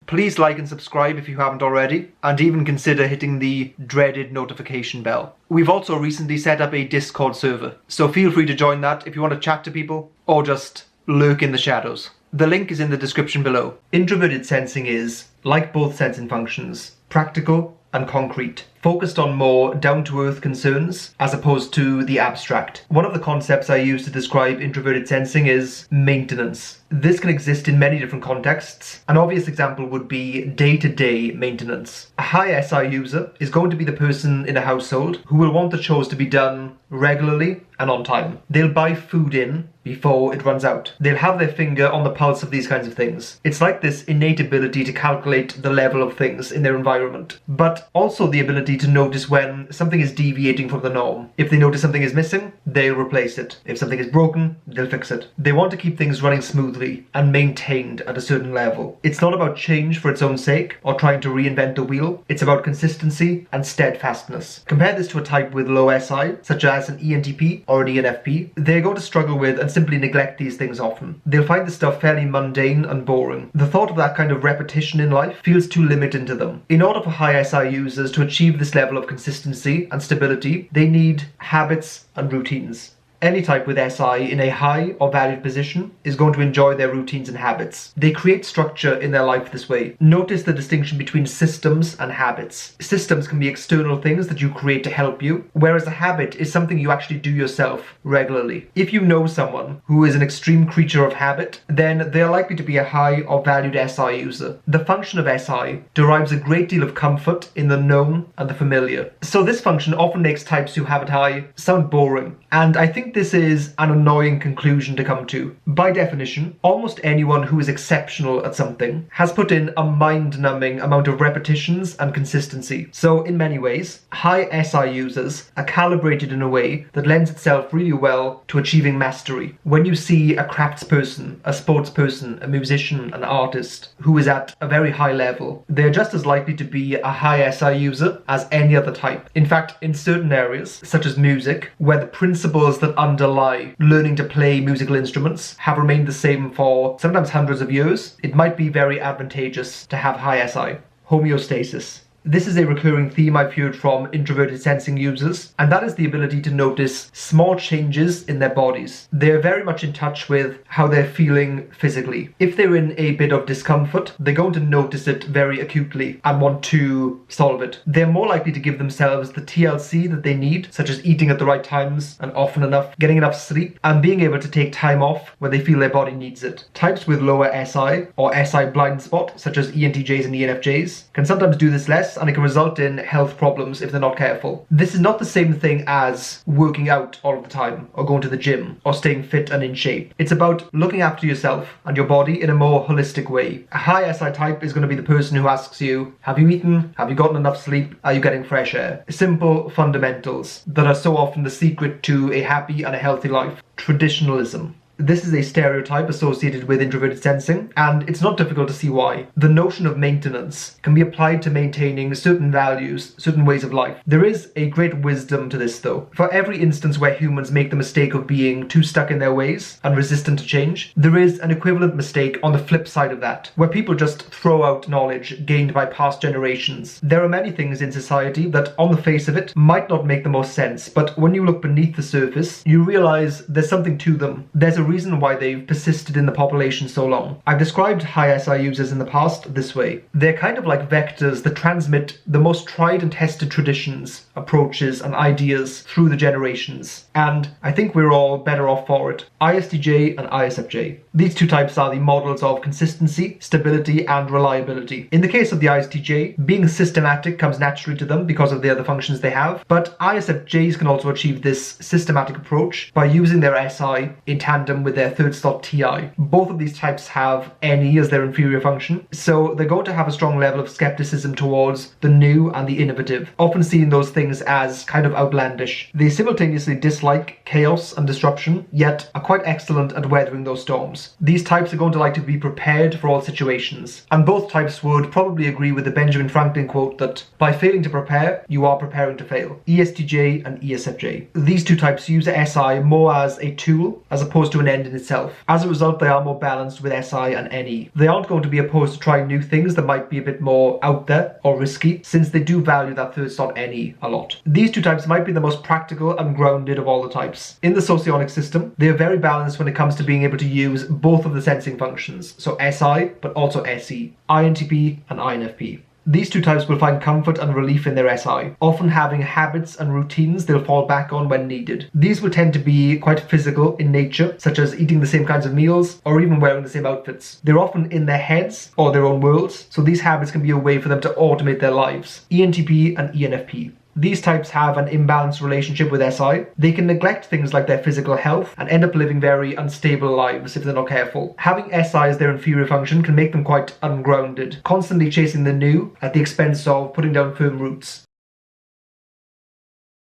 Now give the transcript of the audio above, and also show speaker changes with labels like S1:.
S1: Please like and subscribe if you haven't already, and even consider hitting the dreaded notification bell. We've also recently set up a Discord server, so feel free to join that if you want to chat to people, or just lurk in the shadows. The link is in the description below. Introverted sensing is, like both sensing functions, practical and concrete, focused on more down-to-earth concerns as opposed to the abstract. One of the concepts I use to describe introverted sensing is maintenance. This can exist in many different contexts. An obvious example would be day-to-day maintenance. A high SI user is going to be the person in a household who will want the chores to be done regularly and on time. They'll buy food in before it runs out. They'll have their finger on the pulse of these kinds of things. It's like this innate ability to calculate the level of things in their environment, but also the ability to notice when something is deviating from the norm. If they notice something is missing, they'll replace it. If something is broken, they'll fix it. They want to keep things running smoothly and maintained at a certain level. It's not about change for its own sake or trying to reinvent the wheel. It's about consistency and steadfastness. Compare this to a type with low SI, such as an ENTP or an ENFP. They're going to struggle with and simply neglect these things often. They'll find this stuff fairly mundane and boring. The thought of that kind of repetition in life feels too limiting to them. In order for high SI users to achieve this level of consistency and stability, they need habits and routines. Any type with SI in a high or valued position is going to enjoy their routines and habits. They create structure in their life this way. Notice the distinction between systems and habits. Systems can be external things that you create to help you, whereas a habit is something you actually do yourself regularly. If you know someone who is an extreme creature of habit, then they're likely to be a high or valued SI user. The function of SI derives a great deal of comfort in the known and the familiar. So this function often makes types who have it high sound boring, and I think this is an annoying conclusion to come to. By definition, almost anyone who is exceptional at something has put in a mind-numbing amount of repetitions and consistency. So in many ways, high SI users are calibrated in a way that lends itself really well to achieving mastery. When you see a craftsperson, a sportsperson, a musician, an artist who is at a very high level, they're just as likely to be a high SI user as any other type. In fact, in certain areas, such as music, where the principles that underlie learning to play musical instruments have remained the same for sometimes hundreds of years, it might be very advantageous to have high SI. Homeostasis. This is a recurring theme I've heard from introverted sensing users, and that is the ability to notice small changes in their bodies. They're very much in touch with how they're feeling physically. If they're in a bit of discomfort, they're going to notice it very acutely and want to solve it. They're more likely to give themselves the TLC that they need, such as eating at the right times and often enough, getting enough sleep, and being able to take time off when they feel their body needs it. Types with lower SI or SI blind spot, such as ENTJs and ENFJs, can sometimes do this less, and it can result in health problems if they're not careful. This is not the same thing as working out all of the time, or going to the gym, or staying fit and in shape. It's about looking after yourself and your body in a more holistic way. A high SI type is going to be the person who asks you, have you eaten? Have you gotten enough sleep? Are you getting fresh air? Simple fundamentals that are so often the secret to a happy and a healthy life. Traditionalism. This is a stereotype associated with introverted sensing, and it's not difficult to see why. The notion of maintenance can be applied to maintaining certain values, certain ways of life. There is a great wisdom to this though. For every instance where humans make the mistake of being too stuck in their ways and resistant to change, there is an equivalent mistake on the flip side of that, where people just throw out knowledge gained by past generations. There are many things in society that on the face of it might not make the most sense, but when you look beneath the surface, you realize there's something to them. There's a reason why they've persisted in the population so long. I've described high SI users in the past this way. They're kind of like vectors that transmit the most tried and tested traditions, approaches, and ideas through the generations. And I think we're all better off for it. ISTJ and ISFJ. These two types are the models of consistency, stability, and reliability. In the case of the ISTJ, being systematic comes naturally to them because of the other functions they have, but ISFJs can also achieve this systematic approach by using their SI in tandem with their third slot TI. Both of these types have NE as their inferior function, so they're going to have a strong level of skepticism towards the new and the innovative, often seeing those things as kind of outlandish. They simultaneously dislike chaos and disruption, yet are quite excellent at weathering those storms. These types are going to like to be prepared for all situations, and both types would probably agree with the Benjamin Franklin quote that by failing to prepare, you are preparing to fail. ESTJ and ESFJ. These two types use SI more as a tool as opposed to an an end in itself. As a result, they are more balanced with SI and NE. They aren't going to be opposed to trying new things that might be a bit more out there or risky, since they do value that third slot NE a lot. These two types might be the most practical and grounded of all the types. In the socionic system, they are very balanced when it comes to being able to use both of the sensing functions, so SI but also SE, INTP and INFP. These two types will find comfort and relief in their SI, often having habits and routines they'll fall back on when needed. These will tend to be quite physical in nature, such as eating the same kinds of meals or even wearing the same outfits. They're often in their heads or their own worlds, so these habits can be a way for them to automate their lives. ENTP and ENFP. These types have an imbalanced relationship with SI. They can neglect things like their physical health and end up living very unstable lives if they're not careful. Having SI as their inferior function can make them quite ungrounded, constantly chasing the new at the expense of putting down firm roots.